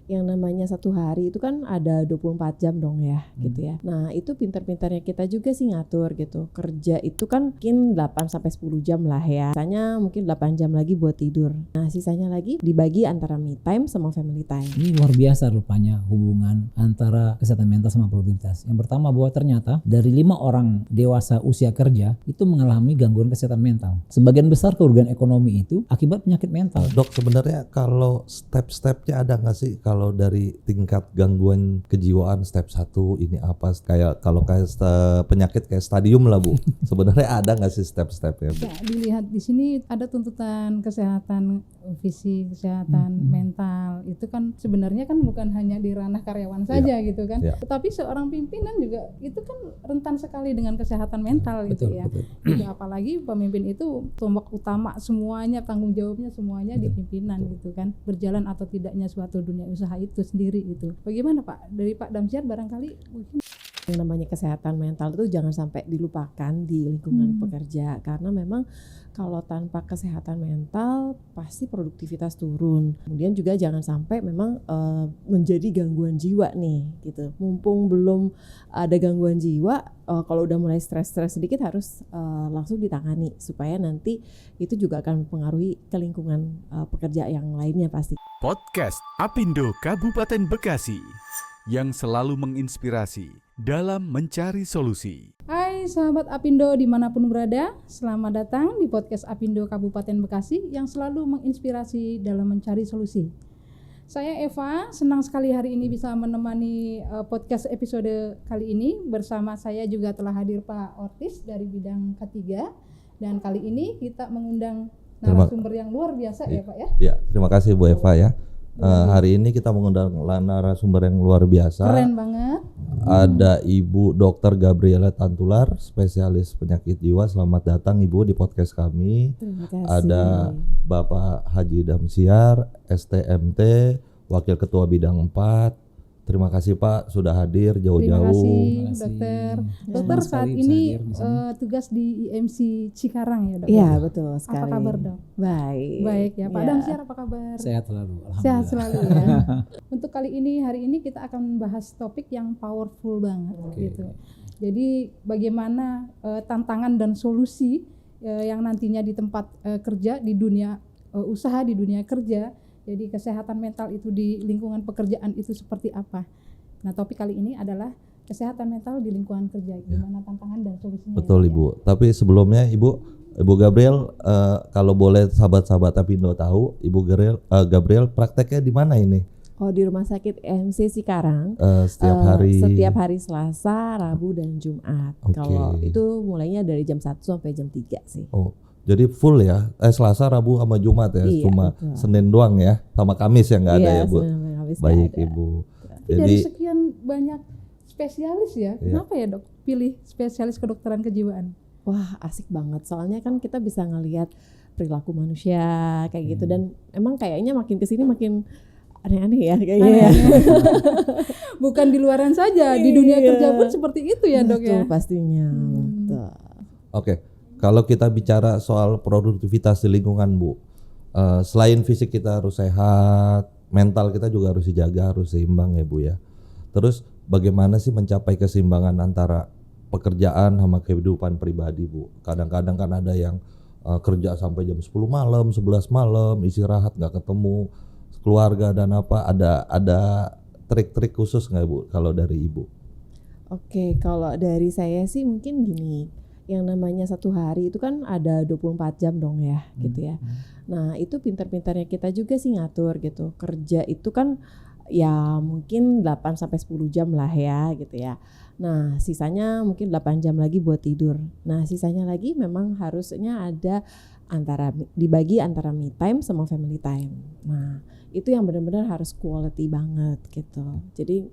yang namanya satu hari itu kan ada 24 jam dong ya gitu ya. Nah itu pintar-pintarnya kita juga sih ngatur gitu. Kerja itu kan mungkin 8-10 jam lah ya. Sisanya mungkin 8 jam lagi buat tidur. Nah sisanya lagi dibagi antara me time sama family time. Ini luar biasa rupanya hubungan antara kesehatan mental sama produktivitas. Yang pertama bahwa ternyata dari 5 orang dewasa usia kerja itu mengalami gangguan kesehatan mental. Sebagian besar kerugian ekonomi itu akibat penyakit mental. Dok, sebenarnya kalau step-stepnya ada nggak sih kalau dari tingkat gangguan kejiwaan step 1 ini apa? Kayak kalau penyakit kayak stadium lah Bu. Sebenarnya ada nggak sih step-stepnya? Ya, dilihat di sini ada tuntutan kesehatan fisik, kesehatan mental. Itu kan sebenarnya kan bukan hanya di ranah karyawan saja gitu kan. Tetapi seorang pimpinan juga itu kan rentan sekali dengan kesehatan mental gitu ya. Gitu, apalagi pemimpin itu tombak utama semuanya, tanggung jawabnya semuanya di pimpinan gitu kan. Berjalan atau tidaknya suatu dunia usaha itu sendiri itu. Bagaimana Pak? Dari Pak Damsyar barangkali mungkin yang namanya kesehatan mental itu jangan sampai dilupakan di lingkungan pekerja, karena memang kalau tanpa kesehatan mental pasti produktivitas turun. Kemudian juga jangan sampai memang menjadi gangguan jiwa nih gitu. Mumpung belum ada gangguan jiwa, kalau udah mulai stres-stres sedikit harus langsung ditangani supaya nanti itu juga akan mempengaruhi ke lingkungan pekerja yang lainnya pasti. Podcast Apindo Kabupaten Bekasi yang selalu menginspirasi dalam mencari solusi. Hai sahabat Apindo dimanapun berada, selamat datang di podcast Apindo Kabupaten Bekasi yang selalu menginspirasi dalam mencari solusi. Saya Eva, senang sekali hari ini bisa menemani podcast episode kali ini. Bersama saya juga telah hadir Pak Ortis dari bidang ketiga, dan kali ini kita mengundang narasumber yang luar biasa ya Pak ya. Ya, terima kasih Bu Eva ya. Hari ini kita mengundang narasumber yang luar biasa. Keren banget. Ada Ibu Dr. Gabriela Tantular, spesialis penyakit jiwa. Selamat datang Ibu di podcast kami. Terima kasih. Ada Bapak Haji Damsyar, STMT, Wakil Ketua Bidang 4. Terima kasih Pak sudah hadir jauh-jauh. Terima kasih Dokter. Dokter saat ini tugas di IMC Cikarang ya Dok? Iya betul sekali. Apa kabar Dok? Baik. Baik ya Pak Damsyar, apa kabar? Sehat selalu, alhamdulillah. Sehat selalu ya. Untuk hari ini kita akan membahas topik yang powerful banget gitu. Jadi bagaimana tantangan dan solusi yang nantinya di tempat kerja, di dunia usaha, di dunia kerja. Jadi kesehatan mental itu di lingkungan pekerjaan itu seperti apa? Nah topik kali ini adalah kesehatan mental di lingkungan kerja. Gimana tantangan dan solusinya? Betul ya, Ibu. Tapi sebelumnya Ibu Gabriel, kalau boleh sahabat-sahabat Apindo tahu, Ibu Gabriel prakteknya di mana ini? Oh di Rumah Sakit IMC Cikarang. Setiap hari Selasa, Rabu dan Jumat. Kalau itu mulainya dari jam 1 sampai jam 3 sih. Oh. Jadi full ya, Selasa, Rabu sama Jumat ya, iya, cuma betul. Senin doang ya, sama Kamis yang nggak ada ya Bu. Baik ada. Ibu. Tapi dari sekian banyak spesialis ya, kenapa ya Dok pilih spesialis kedokteran kejiwaan? Wah asik banget, soalnya kan kita bisa ngelihat perilaku manusia kayak gitu, dan emang kayaknya makin kesini makin aneh-aneh ya kayaknya. Ya. Bukan di luaran saja, di dunia kerja pun seperti itu ya Dok ya. Betul pastinya. Betul. Oke. Kalau kita bicara soal produktivitas di lingkungan Bu, selain fisik kita harus sehat, mental kita juga harus dijaga, harus seimbang ya Bu ya. Terus bagaimana sih mencapai keseimbangan antara pekerjaan sama kehidupan pribadi Bu? Kadang-kadang kan ada yang kerja sampai jam 10 malam, 11 malam, istirahat nggak ketemu keluarga dan apa. Ada trik-trik khusus nggak Bu kalau dari Ibu? Oke, kalau dari saya sih mungkin gini. Yang namanya satu hari itu kan ada 24 jam dong ya gitu ya. Nah itu pintar-pintarnya kita juga sih ngatur gitu. Kerja itu kan ya mungkin 8-10 jam lah ya gitu ya. Nah sisanya mungkin 8 jam lagi buat tidur. Nah sisanya lagi memang harusnya ada dibagi antara me time sama family time. Nah itu yang benar-benar harus quality banget gitu. Jadi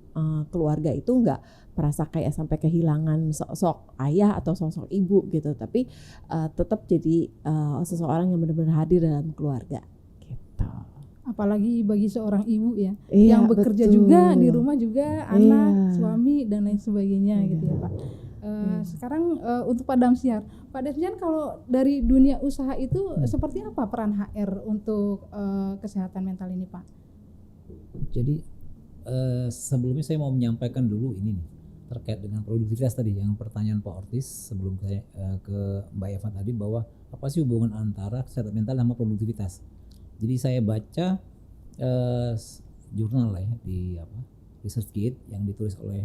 keluarga itu nggak merasa kayak sampai kehilangan sosok ayah atau sosok ibu gitu, tapi tetap jadi seseorang yang benar-benar hadir dalam keluarga gitu. Apalagi bagi seorang ibu ya, Iya, yang bekerja betul. juga di rumah juga, anak, Iya. suami dan lain sebagainya gitu ya Pak. Sekarang untuk Pak Damsyar kalau dari dunia usaha itu seperti apa peran HR untuk kesehatan mental ini Pak? Jadi Sebelumnya saya mau menyampaikan dulu ini nih terkait dengan produktivitas tadi yang pertanyaan Pak Ortiz sebelum saya ke Mbak Eva tadi, bahwa apa sih hubungan antara kesehatan mental sama produktivitas. Jadi saya baca jurnal ya di Research Gate yang ditulis oleh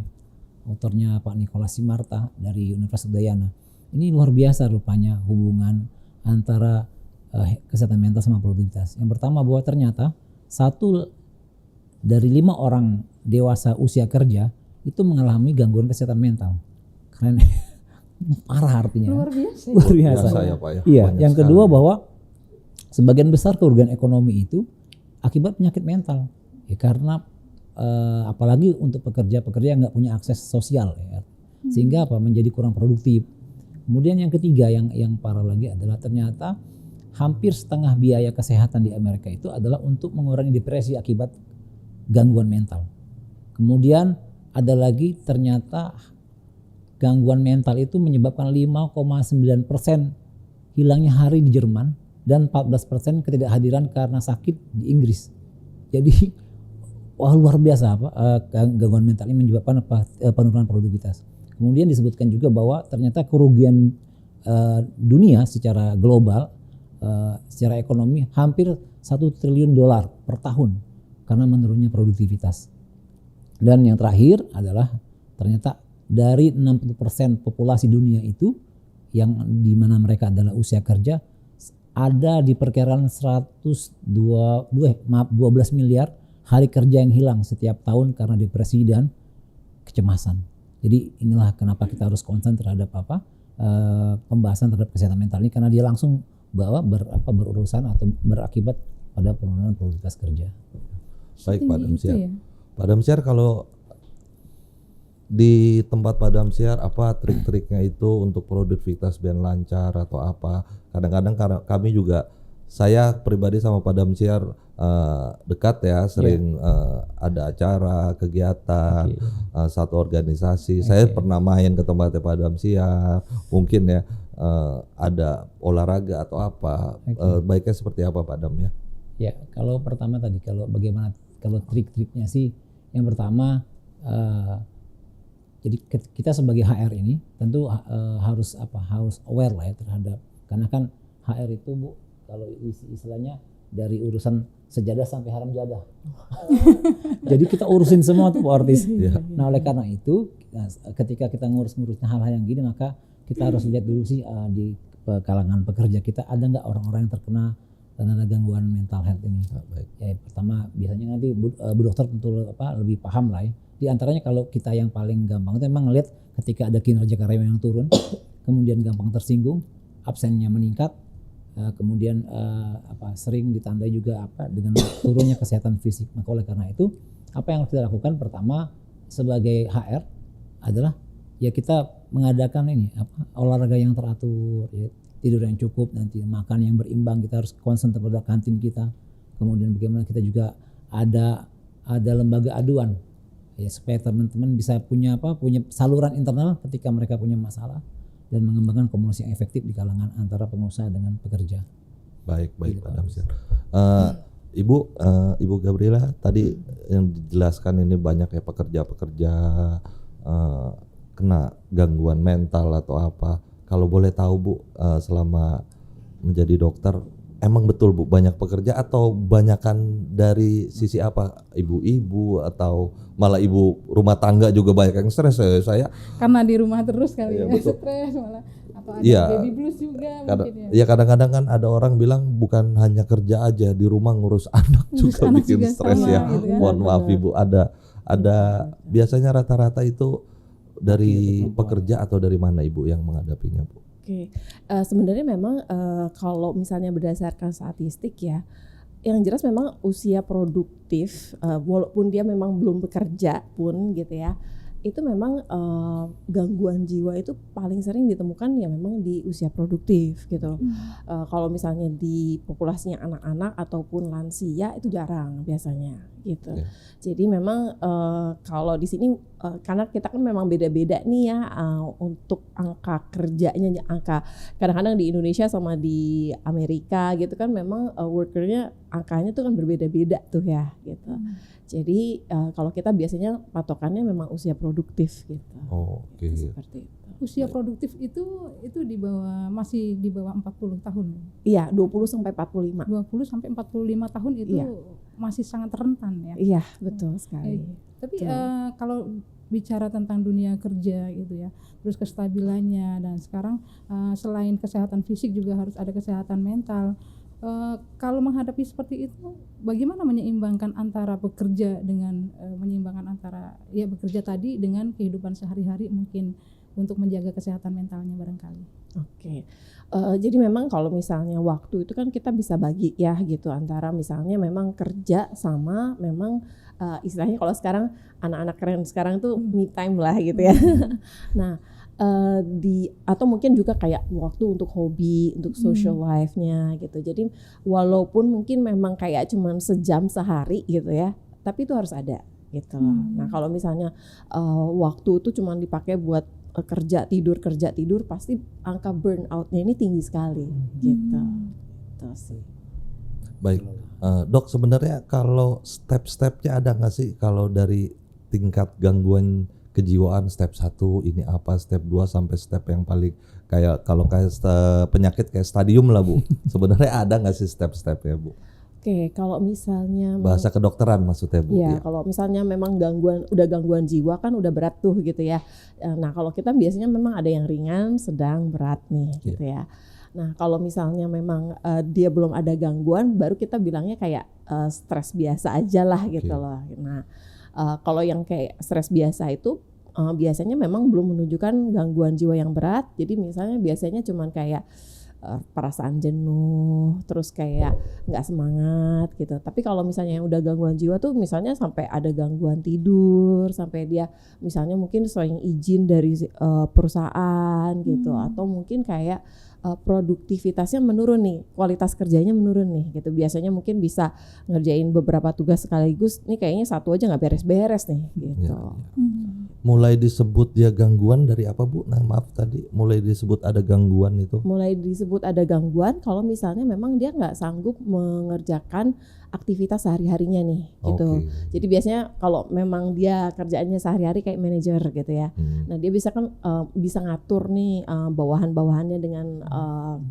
autornya Pak Nicholas Simarta dari Universitas Udayana. Ini luar biasa rupanya hubungan antara kesehatan mental sama produktivitas. Yang pertama, bahwa ternyata 1 dari 5 orang dewasa usia kerja itu mengalami gangguan kesehatan mental. Keren. Parah artinya. Luar biasa. Luar biasa. Biasa ya, Pak ya. Iya, Banyak yang sekali. kedua bahwa sebagian besar kerugian ekonomi itu akibat penyakit mental. Ya, karena apalagi untuk pekerja-pekerja yang nggak punya akses sosial ya. Sehingga menjadi kurang produktif. Kemudian yang ketiga yang parah lagi adalah ternyata hampir setengah biaya kesehatan di Amerika itu adalah untuk mengurangi depresi akibat gangguan mental. Kemudian ada lagi ternyata gangguan mental itu menyebabkan 5,9% hilangnya hari di Jerman dan 14% ketidakhadiran karena sakit di Inggris. Jadi wah, luar biasa gangguan mental ini menyebabkan penurunan produktivitas. Kemudian disebutkan juga bahwa ternyata kerugian dunia secara global secara ekonomi hampir $1 triliun per tahun karena menurunnya produktivitas. Dan yang terakhir adalah ternyata dari 60% populasi dunia itu yang dimana mereka adalah usia kerja, ada diperkirakan 12 miliar hari kerja yang hilang setiap tahun karena depresi dan kecemasan. Jadi inilah kenapa kita harus konsen terhadap pembahasan terhadap kesehatan mental ini, karena dia langsung berurusan atau berakibat pada penurunan produktivitas kerja. Baik Pak Damsyar. Ya? Pak Damsyar, kalau di tempat Pak Damsyar apa trik-triknya itu untuk produktivitas biar lancar atau apa? Kadang-kadang karena kami juga, saya pribadi sama Pak Damsyar dekat ya, sering ada acara, kegiatan, satu organisasi. Saya pernah main ke tempatnya Pak Damsyar, mungkin ya ada olahraga atau apa. Baiknya seperti apa Pak Dam ya? Ya, kalau pertama tadi kalau trik-triknya sih, yang pertama jadi kita sebagai HR ini tentu harus aware lah ya terhadap, karena kan HR itu Bu, kalau istilahnya dari urusan sejadah sampai haram jadah. Jadi kita urusin semua tuh Pak Ortiz. Nah, oleh karena itu ketika kita ngurus-ngurusnya hal-hal yang gini, maka kita harus lihat dulu sih di kalangan pekerja kita ada nggak orang-orang yang terkena gangguan mental health ini. Ya, pertama biasanya nanti Bu Dokter tentu lebih paham lah ya. Di antaranya kalau kita yang paling gampang itu memang ngelihat ketika ada kinerja karyawan yang turun, kemudian gampang tersinggung, absennya meningkat, kemudian sering ditandai juga dengan turunnya kesehatan fisik. Maka oleh karena itu apa yang harus kita lakukan pertama sebagai HR adalah ya kita mengadakan olahraga yang teratur, ya, tidur yang cukup, nanti makan yang berimbang, kita harus konsen terhadap kantin kita. Kemudian bagaimana kita juga ada lembaga aduan ya, supaya teman-teman bisa punya saluran internal ketika mereka punya masalah dan mengembangkan komunikasi yang efektif di kalangan antara pengusaha dengan pekerja. Baik Pak Damsyar. Ibu Gabriela tadi yang dijelaskan ini banyak ya pekerja-pekerja kena gangguan mental atau apa. Kalau boleh tahu Bu, selama menjadi dokter emang betul Bu banyak pekerja atau banyakan dari sisi apa? Ibu-ibu atau malah ibu rumah tangga juga banyak yang stres? Saya Karena di rumah terus kali Iya, ya, betul. stres malah, atau ada baby blues juga mungkin ya. Ya kadang-kadang kan ada orang bilang bukan hanya kerja aja, di rumah ngurus anak juga anak bikin juga stres sama, ya. gitu kan. Mohon maaf Ibu, ada biasanya rata-rata itu dari pekerja atau dari mana Ibu yang menghadapinya Bu? Oke, sebenarnya memang kalau misalnya berdasarkan statistik ya, yang jelas memang usia produktif, walaupun dia memang belum bekerja pun gitu ya, itu memang gangguan jiwa itu paling sering ditemukan ya memang di usia produktif gitu. Kalau misalnya di populasinya anak-anak ataupun lansia itu jarang biasanya gitu. Jadi memang kalau di sini karena kita kan memang beda-beda nih ya untuk angka kerjanya, angka kadang-kadang di Indonesia sama di Amerika gitu kan memang workernya angkanya tuh kan berbeda-beda tuh ya gitu. Jadi kalau kita biasanya patokannya memang usia produktif gitu. Oke. Seperti itu. Usia produktif itu masih di bawah 40 tahun. Iya, 20 sampai 45. 20 sampai 45 tahun itu Iya. masih sangat rentan ya. Iya, betul sekali. Tapi Betul. kalau bicara tentang dunia kerja gitu ya, terus kestabilannya, dan sekarang selain kesehatan fisik juga harus ada kesehatan mental. Kalau menghadapi seperti itu, bagaimana menyeimbangkan antara bekerja dengan menyeimbangkan antara ya bekerja tadi dengan kehidupan sehari-hari mungkin untuk menjaga kesehatan mentalnya barangkali. Oke, jadi memang kalau misalnya waktu itu kan kita bisa bagi ya gitu antara misalnya memang kerja sama memang istilahnya kalau sekarang anak-anak keren sekarang tuh me time lah gitu ya. Nah atau mungkin juga kayak waktu untuk hobi, untuk social life-nya gitu. Jadi walaupun mungkin memang kayak cuman sejam sehari gitu ya, tapi itu harus ada gitu loh. Nah kalau misalnya waktu itu cuman dipakai buat kerja tidur pasti angka burnout-nya ini tinggi sekali gitu. Itu sih. Baik, Dok, sebenarnya kalau step-stepnya ada nggak sih kalau dari tingkat gangguan kejiwaan step 1 ini apa, step 2 sampai step yang paling kayak kalau kayak penyakit kayak stadium lah Bu. Sebenarnya ada nggak sih step-stepnya Bu? Oke, kalau misalnya Bahasa kedokteran maksudnya Bu. ya, kalau misalnya memang gangguan jiwa kan udah berat tuh gitu ya. Nah, kalau kita biasanya memang ada yang ringan, sedang, berat nih gitu ya. Nah, kalau misalnya memang dia belum ada gangguan, baru kita bilangnya kayak stres biasa aja lah gitu loh. Nah, kalau yang kayak stres biasa itu biasanya memang belum menunjukkan gangguan jiwa yang berat. Jadi misalnya biasanya cuman kayak perasaan jenuh, terus kayak nggak semangat gitu. Tapi kalau misalnya yang udah gangguan jiwa tuh misalnya sampai ada gangguan tidur, sampai dia misalnya mungkin sering izin dari perusahaan gitu, atau mungkin kayak produktivitasnya menurun nih, kualitas kerjanya menurun nih gitu. Biasanya mungkin bisa ngerjain beberapa tugas sekaligus, nih kayaknya satu aja nggak beres-beres nih gitu. Mulai disebut dia gangguan dari apa Bu? Nah maaf tadi mulai disebut ada gangguan itu. Mulai disebut ada gangguan kalau misalnya memang dia nggak sanggup mengerjakan aktivitas sehari-harinya nih gitu. Jadi biasanya kalau memang dia kerjaannya sehari-hari kayak manajer gitu ya. Nah dia bisa ngatur nih bawahan-bawahannya dengan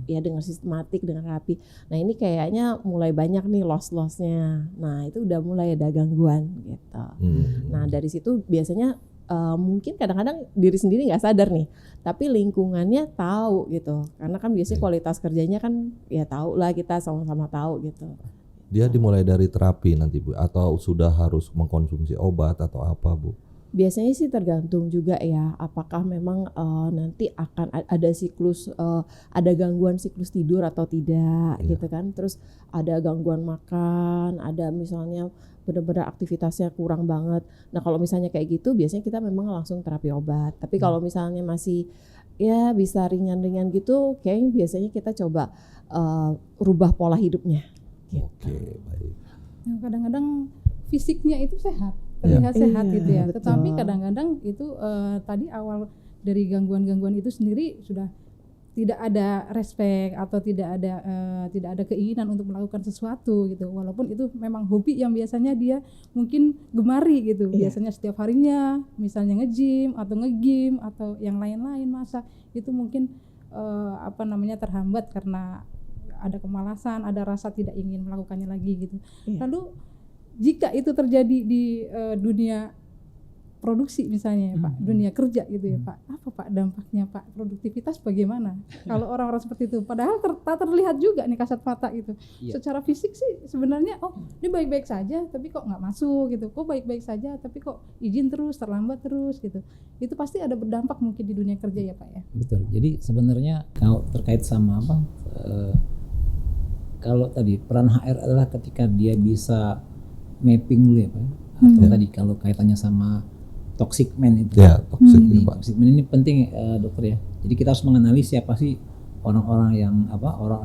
dengan sistematik, dengan rapi. Nah ini kayaknya mulai banyak nih loss-lossnya. Nah itu udah mulai ada gangguan gitu. Nah dari situ biasanya mungkin kadang-kadang diri sendiri nggak sadar nih, tapi lingkungannya tahu gitu, karena kan biasanya kualitas kerjanya kan ya tahu lah, kita sama-sama tahu gitu. Dia dimulai dari terapi nanti Bu, atau sudah harus mengkonsumsi obat atau apa Bu? Biasanya sih tergantung juga ya, apakah memang nanti akan ada siklus, ada gangguan siklus tidur atau tidak gitu kan. Terus ada gangguan makan, ada misalnya benar-benar aktivitasnya kurang banget. Nah kalau misalnya kayak gitu biasanya kita memang langsung terapi obat. Tapi kalau misalnya masih ya bisa ringan-ringan gitu, kayaknya biasanya kita coba rubah pola hidupnya. Gitu. Oke, baik. Nah, kadang-kadang fisiknya itu sehat, terlihat sehat Iya, gitu ya. betul. Tetapi kadang-kadang itu tadi awal dari gangguan-gangguan itu sendiri sudah tidak ada respect atau tidak ada keinginan untuk melakukan sesuatu gitu. Walaupun itu memang hobi yang biasanya dia mungkin gemari gitu. Biasanya setiap harinya misalnya nge-gym atau nge-game atau yang lain-lain, masa itu mungkin terhambat karena ada kemalasan, ada rasa tidak ingin melakukannya lagi gitu. Lalu jika itu terjadi di dunia produksi misalnya Pak, dunia kerja gitu ya Pak, apa Pak dampaknya Pak, produktivitas bagaimana? Kalau orang-orang seperti itu, padahal tak terlihat juga nih kasat mata gitu. Secara fisik sih sebenarnya dia baik-baik saja, tapi kok nggak masuk gitu. Kok baik-baik saja, tapi kok izin terus, terlambat terus gitu. Itu pasti ada berdampak mungkin di dunia kerja ya Pak ya. Betul. Jadi sebenarnya kalau terkait sama kalau tadi peran HR adalah ketika dia bisa mapping dulu ya Pak. Atau tadi kalau kaitannya sama toxic man itu. Ya, toxic Toxic man ini penting dokter ya. Jadi kita harus mengenali siapa sih orang-orang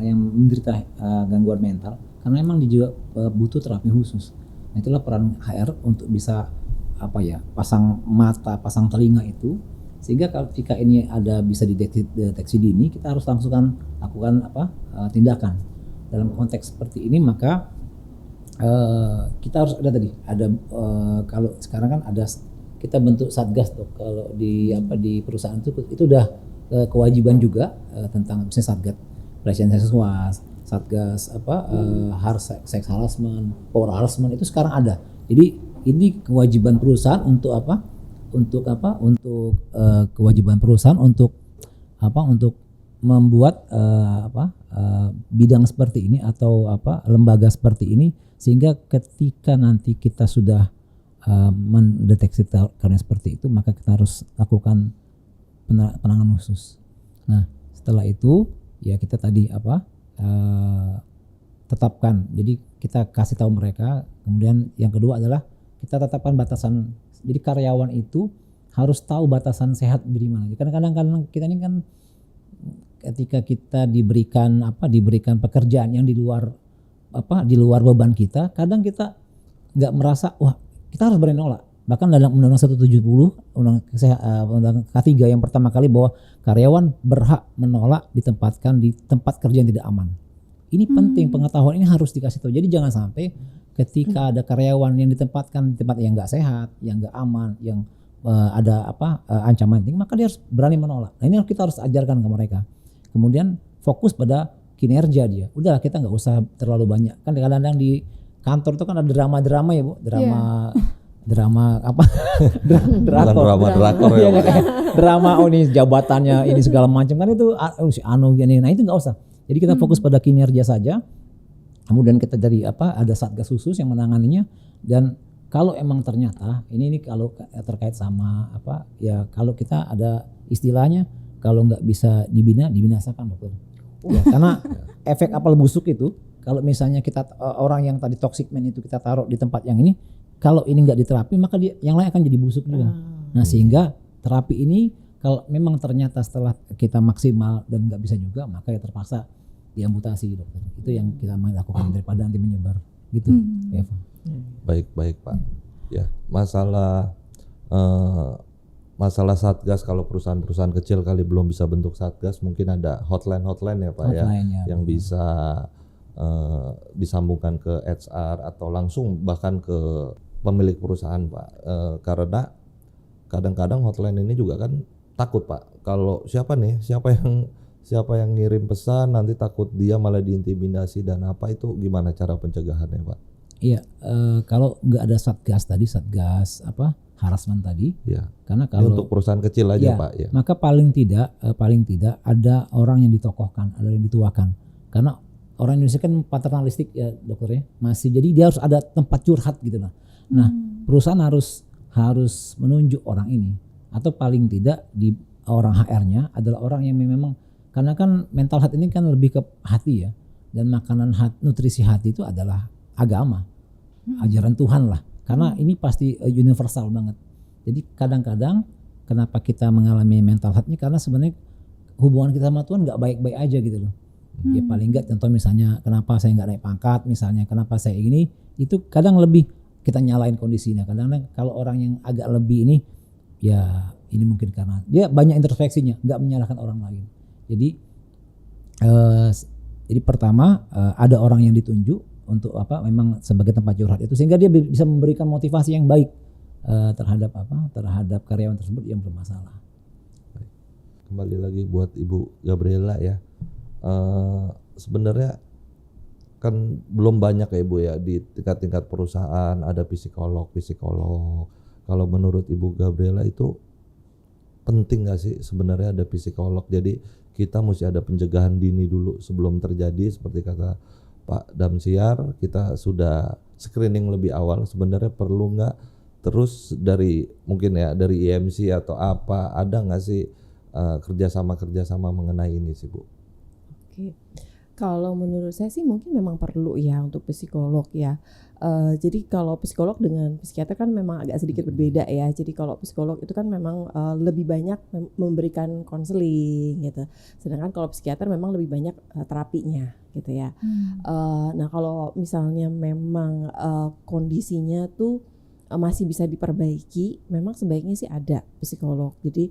yang menderita gangguan mental, karena memang dia juga butuh terapi khusus. Nah, itulah peran HR untuk bisa pasang mata, pasang telinga itu, sehingga ketika ini bisa dideteksi dini, kita harus lakukan tindakan. Dalam konteks seperti ini maka Kita harus ada kalau sekarang kan ada kita bentuk satgas tuh kalau di perusahaan itu udah kewajiban juga tentang misalnya satgas pelecehan seksual, satgas sex harassment, power harassment itu sekarang ada. Jadi ini kewajiban perusahaan untuk kewajiban perusahaan untuk membuat bidang seperti ini atau lembaga seperti ini, sehingga ketika nanti kita sudah mendeteksi karena seperti itu, maka kita harus lakukan penanganan khusus. Nah, setelah itu ya kita tadi tetapkan. Jadi kita kasih tahu mereka. Kemudian yang kedua adalah kita tetapkan batasan. Jadi karyawan itu harus tahu batasan sehat di mana. Karena kadang-kadang kita ini kan ketika kita diberikan pekerjaan yang di luar beban kita, kadang kita nggak merasa wah kita harus berani nolak. Bahkan dalam Undang-Undang 170 Undang K3 yang pertama kali bahwa karyawan berhak menolak ditempatkan di tempat kerja yang tidak aman. Ini penting, pengetahuan ini harus dikasih tahu. Jadi jangan sampai ketika ada karyawan yang ditempatkan di tempat yang nggak sehat, yang nggak aman, yang ada ancaman tinggi, maka dia harus berani menolak. Nah, ini kita harus ajarkan ke mereka. Kemudian fokus pada kinerja dia. Udah kita nggak usah terlalu banyak. Kan kadang-kadang di kantor itu kan ada drama-drama ya Bu, drama drakor ya. Drama ini jabatannya ini segala macam kan itu si gini. Nah itu nggak usah. Jadi kita fokus pada kinerja saja. Kemudian kita ada satgas khusus yang menanganinya. Dan kalau emang ternyata ini kalau terkait sama kalau kita ada istilahnya kalau nggak bisa dibinasakan dokter. Ya, karena efek apel busuk itu kalau misalnya kita orang yang tadi toxic man itu kita taruh di tempat yang ini, kalau ini nggak diterapi maka yang lain akan jadi busuk juga. Nah sehingga terapi ini kalau memang ternyata setelah kita maksimal dan nggak bisa juga, maka ya terpaksa diamputasi dokter. Itu yang kita lakukan daripada nanti menyebar gitu. Eva. Baik Pak. Ya masalah satgas, kalau perusahaan-perusahaan kecil kali belum bisa bentuk satgas, mungkin ada hotline ya Pak yang bisa disambungkan ke HR atau langsung bahkan ke pemilik perusahaan Pak. Karena kadang-kadang hotline ini juga kan takut Pak, kalau siapa yang ngirim pesan nanti takut dia malah diintimidasi dan itu gimana cara pencegahannya Pak? Iya, kalau nggak ada satgas harassment tadi, ya. Karena kalau untuk perusahaan kecil aja Pak, ya. Maka paling tidak ada orang yang ditokohkan, ada yang dituakan. Karena orang Indonesia kan paternalistik ya dokter ya, masih jadi dia harus ada tempat curhat gitu lah. Nah perusahaan harus menunjuk orang ini, atau paling tidak di orang HR-nya adalah orang yang memang, karena kan mental health ini kan lebih ke hati ya, dan makanan nutrisi hati itu adalah agama, ajaran Tuhan lah. Karena ini pasti universal banget. Jadi kadang-kadang kenapa kita mengalami mental health-nya, karena sebenarnya hubungan kita sama Tuhan nggak baik-baik aja gitu loh. Ya paling nggak contoh misalnya kenapa saya nggak naik pangkat, misalnya kenapa saya ini, itu kadang lebih kita nyalain kondisinya. Kadang-kadang kalau orang yang agak lebih ini, ya ini mungkin karena dia banyak introspeksinya, nggak menyalahkan orang lain. Jadi pertama ada orang yang ditunjuk untuk memang sebagai tempat curhat itu, sehingga dia bisa memberikan motivasi yang baik terhadap karyawan tersebut yang bermasalah. Kembali lagi buat Ibu Gabriela ya, sebenarnya kan belum banyak ya Ibu ya di tingkat perusahaan ada psikolog. Kalau menurut Ibu Gabriela itu penting nggak sih sebenarnya ada psikolog? Jadi kita mesti ada pencegahan dini dulu sebelum terjadi, seperti kata Pak Damsiar, kita sudah screening lebih awal. Sebenarnya perlu nggak terus dari IMC atau ada nggak sih kerjasama mengenai ini sih Bu? Oke, kalau menurut saya sih mungkin memang perlu ya untuk psikolog ya. Jadi kalau psikolog dengan psikiater kan memang agak sedikit berbeda ya. Jadi kalau psikolog itu kan memang lebih banyak memberikan konseling gitu. Sedangkan kalau psikiater memang lebih banyak terapinya gitu ya. Nah kalau misalnya memang kondisinya tuh masih bisa diperbaiki, memang sebaiknya sih ada psikolog. Jadi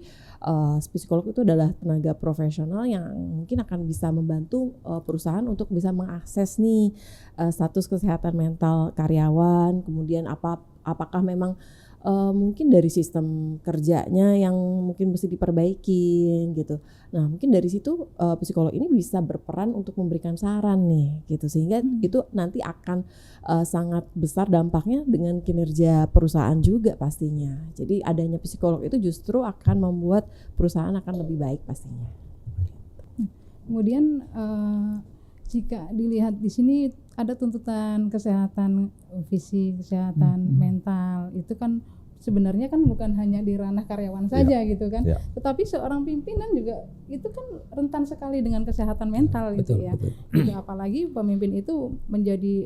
psikolog itu adalah tenaga profesional yang mungkin akan bisa membantu perusahaan untuk bisa mengakses nih status kesehatan mental karyawan, kemudian apakah memang mungkin dari sistem kerjanya yang mungkin mesti diperbaiki gitu. Nah mungkin dari situ psikolog ini bisa berperan untuk memberikan saran nih gitu, sehingga itu nanti akan sangat besar dampaknya dengan kinerja perusahaan juga pastinya. Jadi adanya psikolog itu justru akan membuat perusahaan akan lebih baik pastinya. Kemudian jika dilihat di sini ada tuntutan kesehatan fisik, kesehatan mental, itu kan sebenarnya kan bukan hanya di ranah karyawan saja gitu kan, tetapi seorang pimpinan juga itu kan rentan sekali dengan kesehatan mental gitu ya. Gitu, apalagi pemimpin itu menjadi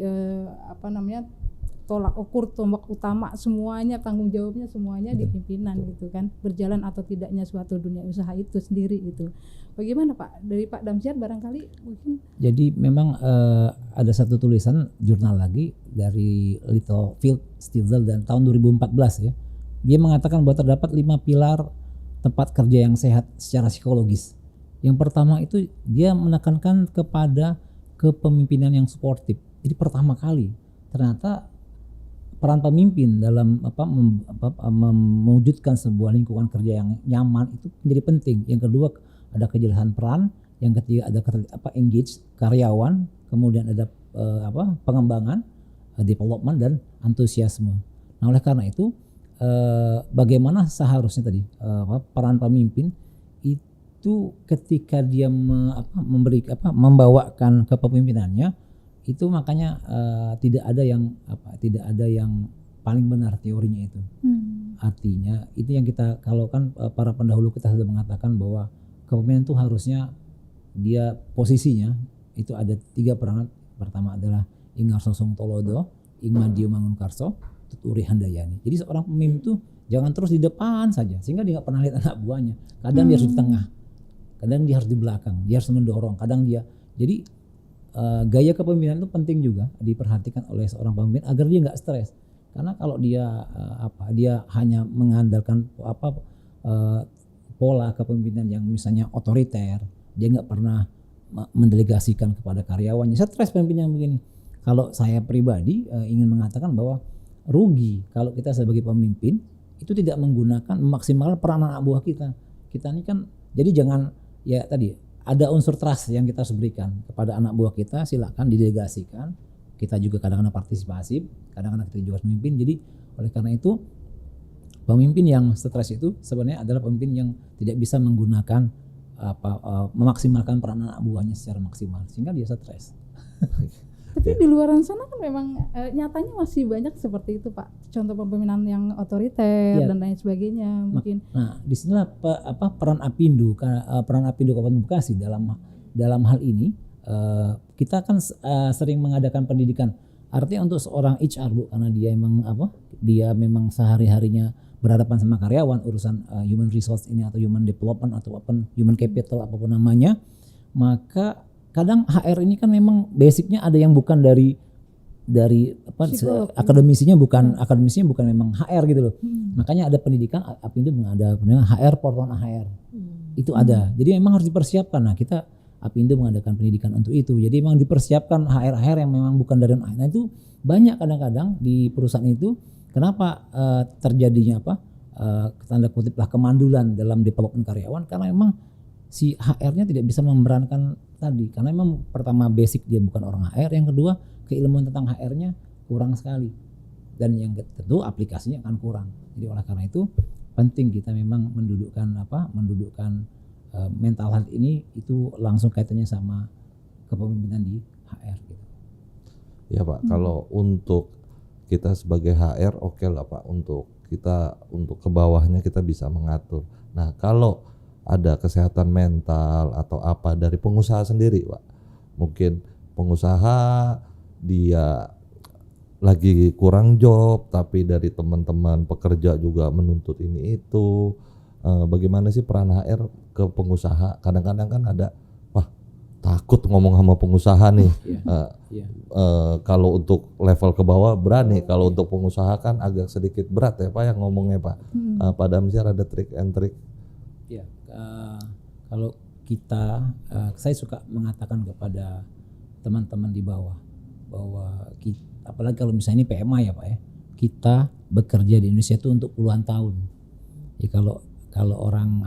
tolak ukur, tombak utama semuanya, tanggung jawabnya semuanya di pimpinan gitu kan, berjalan atau tidaknya suatu dunia usaha itu sendiri itu. Bagaimana Pak? Dari Pak Damsyar barangkali mungkin. Jadi memang ada satu tulisan jurnal lagi dari Littlefield Stitzel dan tahun 2014 ya. Dia mengatakan bahwa terdapat 5 pilar tempat kerja yang sehat secara psikologis. Yang pertama itu dia menekankan kepada kepemimpinan yang suportif. Jadi pertama kali ternyata peran pemimpin dalam mewujudkan sebuah lingkungan kerja yang nyaman itu menjadi penting. Yang kedua ada kejelasan peran, yang ketiga ada engage karyawan, kemudian ada pengembangan, development dan antusiasme. Nah oleh karena itu bagaimana seharusnya tadi peran pemimpin itu ketika dia membawakan kepemimpinannya itu makanya tidak ada yang paling benar teorinya itu. Artinya itu yang kita, kalau kan para pendahulu kita sudah mengatakan bahwa kepemimpinan itu harusnya dia posisinya itu ada 3 perangan. Pertama adalah Ingarso Song Tolodo, Ingmadio Mangunkarso, Tuturi Handayani. Jadi seorang pemimpin itu jangan terus di depan saja sehingga dia nggak pernah lihat anak buahnya. Kadang dia harus di tengah, kadang dia harus di belakang, dia harus mendorong, kadang dia. Jadi gaya kepemimpinan itu penting juga diperhatikan oleh seorang pemimpin agar dia nggak stres. Karena kalau dia dia hanya mengandalkan pola kepemimpinan yang misalnya otoriter, dia nggak pernah mendelegasikan kepada karyawannya. Stres pemimpin yang begini. Kalau saya pribadi ingin mengatakan bahwa rugi kalau kita sebagai pemimpin itu tidak memaksimalkan peran anak buah kita. Kita ini kan jadi jangan ya tadi ada unsur trust yang kita harus berikan kepada anak buah kita, silakan didelegasikan. Kita juga kadang-kadang partisipasi, kadang-kadang kita juga harus memimpin. Jadi oleh karena itu pemimpin yang stres itu sebenarnya adalah pemimpin yang tidak bisa menggunakan memaksimalkan peran anak buahnya secara maksimal sehingga dia stres. Tapi di luar sana kan memang nyatanya masih banyak seperti itu Pak. Contoh pemimpinan yang otoriter dan lain sebagainya mungkin. Nah, disinilah peran Apindo Kabupaten Bekasi dalam hal ini. Kita kan sering mengadakan pendidikan. Artinya untuk seorang HR Bu, karena dia memang sehari-harinya berhadapan sama karyawan, urusan human resource ini atau human development atau human capital apapun namanya, maka kadang HR ini kan memang basicnya ada yang bukan dari akademisinya bukan memang HR gitu loh. Makanya ada pendidikan Apindo mengadakan HR Porton HR. Itu ada. Jadi memang harus dipersiapkan. Nah, kita Apindo mengadakan pendidikan untuk itu. Jadi memang dipersiapkan HR yang memang bukan dari HR. Nah, itu banyak kadang-kadang di perusahaan itu kenapa terjadinya tanda kutip lah kemandulan dalam development karyawan, karena memang si HR-nya tidak bisa memerankan tadi, karena memang pertama basic dia bukan orang HR, yang kedua keilmuan tentang HR-nya kurang sekali, dan yang tentu aplikasinya akan kurang. Jadi oleh karena itu penting kita memang mendudukkan mental health ini itu langsung kaitannya sama kepemimpinan di HR gitu. Ya Pak, kalau untuk kita sebagai HR oke lah Pak, untuk ke bawahnya kita bisa mengatur. Nah, kalau ada kesehatan mental atau apa dari pengusaha sendiri Pak, mungkin pengusaha dia lagi kurang job tapi dari teman-teman pekerja juga menuntut ini itu, bagaimana sih peran HR ke pengusaha? Kadang-kadang kan ada takut ngomong sama pengusaha nih. Iya. Kalau untuk level ke bawah berani, kalau untuk pengusaha kan agak sedikit berat ya Pak yang ngomongnya Pak. Pak Damsyar ada trik and trik. Ya, kalau kita, saya suka mengatakan kepada teman-teman di bawah bahwa kita, apalagi kalau misalnya ini PMA ya Pak ya, kita bekerja di Indonesia itu untuk puluhan tahun. Ya kalau orang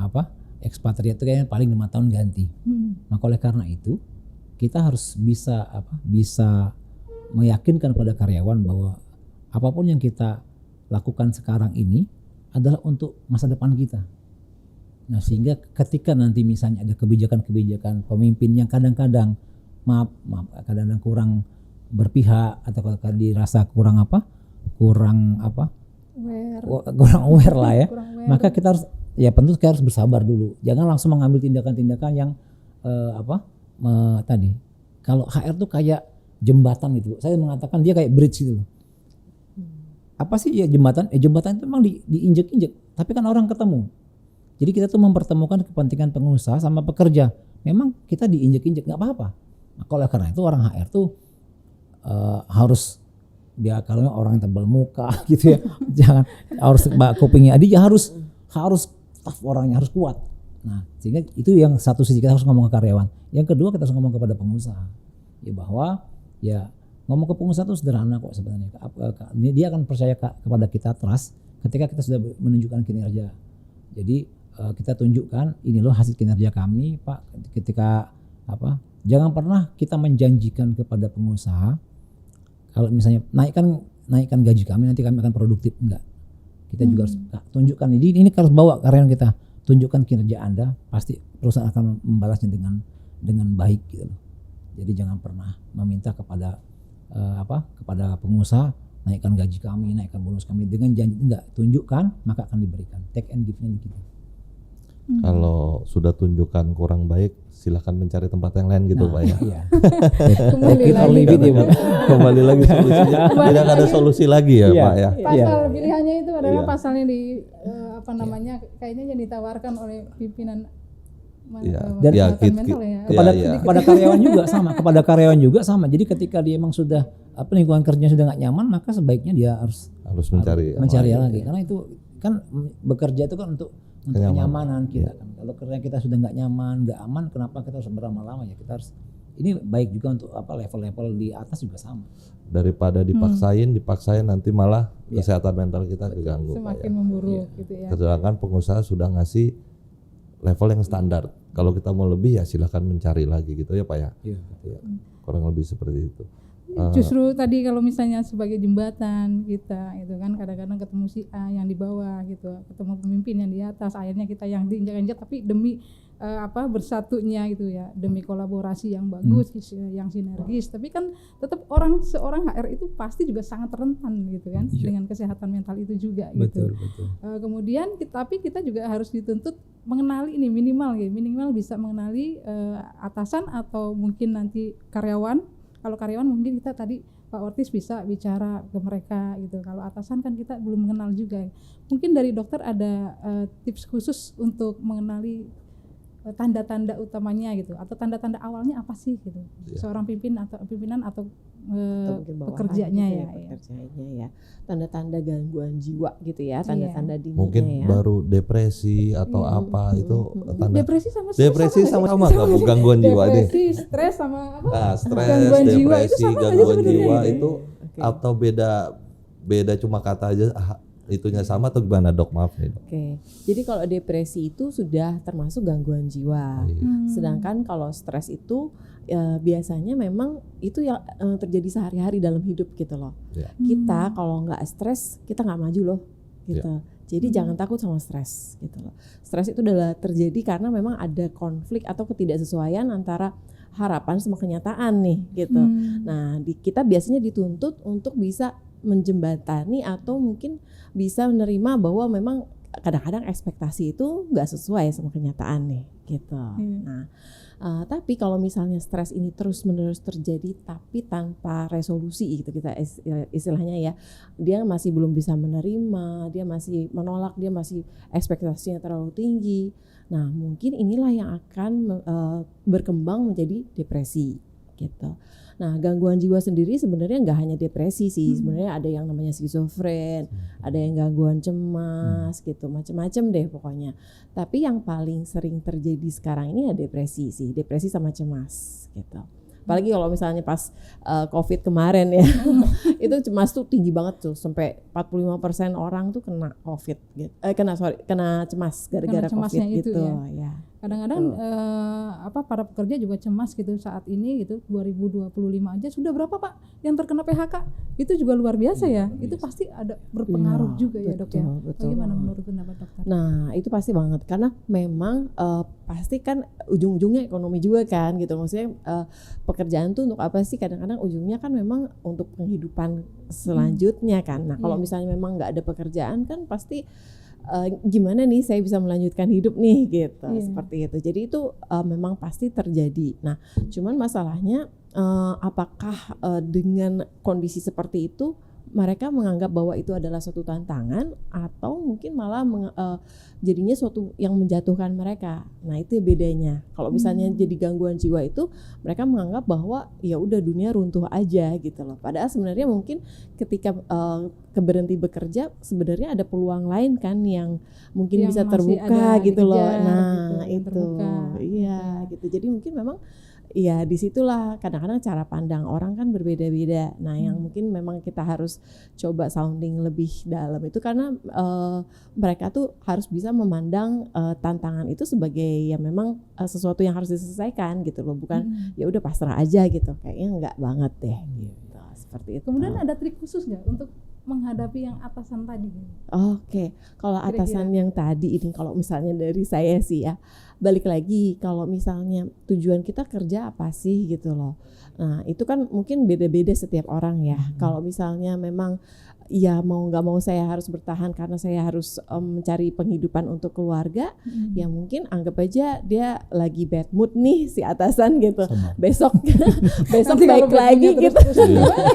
ekspatriat itu kayaknya paling 5 tahun ganti. Maka oleh karena itu kita harus bisa meyakinkan kepada karyawan bahwa apapun yang kita lakukan sekarang ini adalah untuk masa depan kita. Nah, sehingga ketika nanti misalnya ada kebijakan-kebijakan pemimpin yang kadang-kadang kadang-kadang kurang berpihak atau kadang dirasa kurang aware lah ya. Maka kita harus tentu kita harus bersabar dulu. Jangan langsung mengambil tindakan-tindakan yang tadi. Kalau HR tuh kayak jembatan gitu. Saya mengatakan dia kayak bridge gitu. Apa sih ya jembatan? Jembatan itu memang diinjek-injek, tapi kan orang ketemu. Jadi kita tuh mempertemukan kepentingan pengusaha sama pekerja. Memang kita diinjek-injek nggak apa-apa. Nah, oleh karena itu orang HR tuh harus dia kalau orang yang tebal muka gitu ya. Jangan harus kupingnya dia harus tough, orangnya harus kuat. Nah, sehingga itu yang satu sisi kita harus ngomong ke karyawan. Yang kedua kita harus ngomong kepada pengusaha. Ya bahwa ya ngomong ke pengusaha itu sederhana kok sebenarnya. Dia akan percaya kepada kita trust ketika kita sudah menunjukkan kinerja. Jadi kita tunjukkan ini loh hasil kinerja kami Pak. Ketika jangan pernah kita menjanjikan kepada pengusaha kalau misalnya naikkan gaji kami nanti kami akan produktif, enggak. Kita juga harus tunjukkan ini harus bawa karyawan kita, tunjukkan kinerja Anda, pasti perusahaan akan membalasnya dengan baik gitu loh. Jadi jangan pernah meminta kepada kepada pengusaha naikkan gaji kami, naikkan bonus kami dengan janji, enggak. Tunjukkan maka akan diberikan. Take and give-nya gitu. Kalau sudah tunjukkan kurang baik, silahkan mencari tempat yang lain gitu Pak ya. Iya. Kembali lagi solusinya. Tidak ada solusi lagi ya Pak ya. Pasal pilihannya itu adalah pasalnya di kayaknya yang ditawarkan oleh pimpinan kepada karyawan juga sama. Jadi ketika dia memang sudah lingkungan kerjanya sudah nggak nyaman, maka sebaiknya dia harus mencari lagi. Karena itu kan bekerja itu kan untuk kenyamanan kita kan. Kalau kerja kita sudah nggak nyaman, nggak aman, kenapa kita harus berlama-lama ya? Kita harus, ini baik juga untuk level-level di atas juga sama. Daripada dipaksain nanti malah kesehatan mental kita terganggu. Semakin memburuk gitu ya. Sedangkan pengusaha sudah ngasih level yang standar. Kalau kita mau lebih ya silahkan mencari lagi gitu ya Pak ya. Kurang lebih seperti itu. Justru tadi kalau misalnya sebagai jembatan kita itu kan kadang-kadang ketemu si A yang di bawah gitu, ketemu pemimpin yang di atas, akhirnya kita yang diinjak-injak, tapi demi bersatunya gitu ya, demi kolaborasi yang bagus, yang sinergis. Tapi kan tetap seorang HR itu pasti juga sangat rentan gitu kan dengan kesehatan mental itu juga gitu. Betul. Kemudian tapi kita juga harus dituntut mengenali ini minimal bisa mengenali atasan atau mungkin nanti karyawan. Kalau karyawan mungkin kita tadi Pak Ortis bisa bicara ke mereka gitu. Kalau atasan kan kita belum mengenal juga. Mungkin dari dokter ada tips khusus untuk mengenali tanda-tanda utamanya gitu, atau tanda-tanda awalnya apa sih gitu. Seorang pimpinan atau pekerjanya ya. Tanda-tanda gangguan jiwa gitu ya, tanda-tanda dininya mungkin ya. Baru depresi atau apa itu tanda. Depresi sama nggak gangguan jiwa deh. Depresi, stres sama apa? Stres, gangguan depresi, gangguan jiwa itu Okay. atau beda cuma kata aja itunya sama atau gimana Dok? Maaf nih Dok. Oke. Jadi kalau depresi itu sudah termasuk gangguan jiwa. Sedangkan kalau stres itu biasanya memang itu yang terjadi sehari-hari dalam hidup gitu loh. Kita kalau nggak stres kita nggak maju loh gitu. Jadi jangan takut sama stres gitu loh. Stres itu adalah terjadi karena memang ada konflik atau ketidaksesuaian antara harapan sama kenyataan nih gitu. Nah kita biasanya dituntut untuk bisa menjembatani atau mungkin bisa menerima bahwa memang kadang-kadang ekspektasi itu nggak sesuai sama kenyataan nih gitu. Nah, tapi kalau misalnya stres ini terus-menerus terjadi tapi tanpa resolusi gitu, kita istilahnya ya, dia masih belum bisa menerima, dia masih menolak, dia masih ekspektasinya terlalu tinggi. Nah, mungkin inilah yang akan berkembang menjadi depresi gitu. Nah, gangguan jiwa sendiri sebenarnya nggak hanya depresi sih, sebenarnya ada yang namanya skizofren, ada yang gangguan cemas gitu, macam-macam deh pokoknya. Tapi yang paling sering terjadi sekarang ini ya depresi sih, depresi sama cemas gitu. Apalagi kalau misalnya pas COVID kemarin ya, itu cemas tuh tinggi banget tuh, sampai 45% orang tuh kena COVID gitu. Kena cemas gara-gara COVID gitu ya. Kadang-kadang para pekerja juga cemas gitu saat ini gitu, 2025 aja sudah berapa Pak yang terkena PHK? Itu juga luar biasa ya. Itu pasti ada berpengaruh juga ya Dok ya. Bagaimana menurut pendapat dokter? Nah, itu pasti banget karena memang pasti kan ujung-ujungnya ekonomi juga kan gitu. Maksudnya pekerjaan tuh untuk apa sih? Kadang-kadang ujungnya kan memang untuk penghidupan selanjutnya kan. Nah, kalau misalnya memang nggak ada pekerjaan kan pasti gimana nih saya bisa melanjutkan hidup nih gitu, seperti itu. Jadi itu memang pasti terjadi. Nah, cuman masalahnya apakah dengan kondisi seperti itu mereka menganggap bahwa itu adalah suatu tantangan atau mungkin malah jadinya suatu yang menjatuhkan mereka. Nah, itu bedanya. Kalau misalnya jadi gangguan jiwa itu mereka menganggap bahwa ya udah dunia runtuh aja gitu loh. Padahal sebenarnya mungkin ketika berhenti bekerja sebenarnya ada peluang lain kan yang mungkin yang bisa terbuka gitu loh. Nah, gitu, itu. Iya, gitu. Jadi mungkin memang ya disitulah kadang-kadang cara pandang orang kan berbeda-beda. Nah, yang mungkin memang kita harus coba sounding lebih dalam itu karena mereka tuh harus bisa memandang tantangan itu sebagai ya memang sesuatu yang harus diselesaikan gitu loh, bukan ya udah pasrah aja gitu. Kayaknya enggak banget deh gitu. Seperti itu. Kemudian ada trik khusus nggak untuk menghadapi yang atasan tadi? Oke, kalau atasan yang tadi ini kalau misalnya dari saya sih ya, balik lagi kalau misalnya tujuan kita kerja apa sih gitu loh. Nah, itu kan mungkin beda-beda setiap orang ya. Kalau misalnya memang ya mau nggak mau saya harus bertahan karena saya harus mencari penghidupan untuk keluarga, ya mungkin anggap aja dia lagi bad mood nih si atasan gitu. Besok baik lagi gitu.